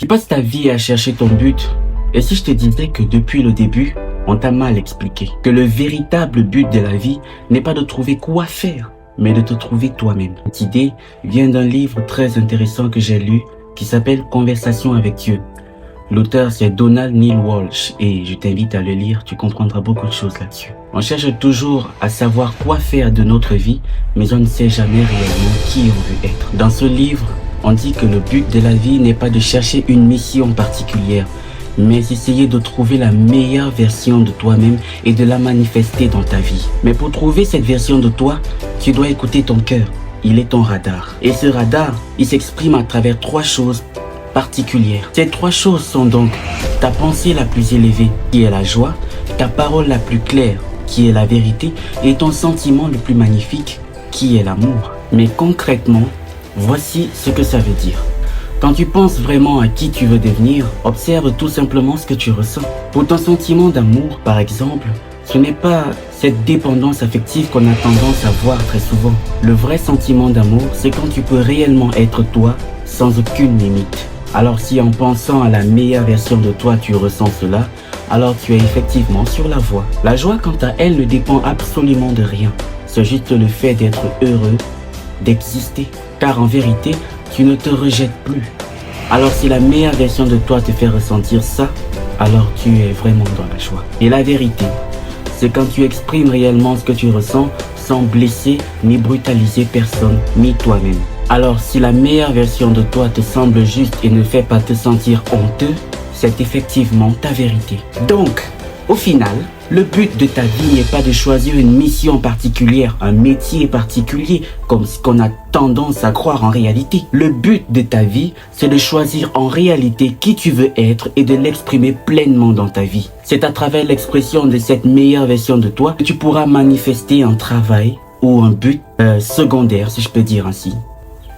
Tu passes ta vie à chercher ton but. Et si je te disais que depuis le début, on t'a mal expliqué, que le véritable but de la vie n'est pas de trouver quoi faire, mais de te trouver toi-même. Cette idée vient d'un livre très intéressant que j'ai lu qui s'appelle Conversation avec Dieu. L'auteur, c'est Donald Neil Walsh et je t'invite à le lire, tu comprendras beaucoup de choses là-dessus. On cherche toujours à savoir quoi faire de notre vie, mais on ne sait jamais réellement qui on veut être. Dans ce livre, on dit que le but de la vie n'est pas de chercher une mission particulière, mais essayer de trouver la meilleure version de toi-même et de la manifester dans ta vie. Mais pour trouver cette version de toi, tu dois écouter ton cœur. Il est ton radar. Et ce radar, il s'exprime à travers 3 choses particulières. Ces 3 choses sont donc ta pensée la plus élevée, qui est la joie, ta parole la plus claire, qui est la vérité, et ton sentiment le plus magnifique, qui est l'amour. Mais concrètement, voici ce que ça veut dire. Quand tu penses vraiment à qui tu veux devenir, observe tout simplement ce que tu ressens. Pour ton sentiment d'amour, par exemple, ce n'est pas cette dépendance affective qu'on a tendance à voir très souvent. Le vrai sentiment d'amour, c'est quand tu peux réellement être toi sans aucune limite. Alors si en pensant à la meilleure version de toi, tu ressens cela, alors tu es effectivement sur la voie. La joie, quant à elle, ne dépend absolument de rien. C'est juste le fait d'être heureux, d'exister. Car en vérité, tu ne te rejettes plus. Alors si la meilleure version de toi te fait ressentir ça, alors tu es vraiment dans la joie. Et la vérité, c'est quand tu exprimes réellement ce que tu ressens sans blesser ni brutaliser personne, ni toi-même. Alors si la meilleure version de toi te semble juste et ne fait pas te sentir honteux, c'est effectivement ta vérité. Donc, au final, le but de ta vie n'est pas de choisir une mission particulière, un métier particulier, comme ce qu'on a tendance à croire en réalité. Le but de ta vie, c'est de choisir en réalité qui tu veux être et de l'exprimer pleinement dans ta vie. C'est à travers l'expression de cette meilleure version de toi que tu pourras manifester un travail ou un but secondaire, si je peux dire ainsi.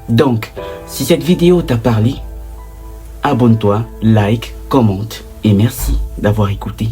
Donc, si cette vidéo t'a parlé, abonne-toi, like, commente et merci d'avoir écouté.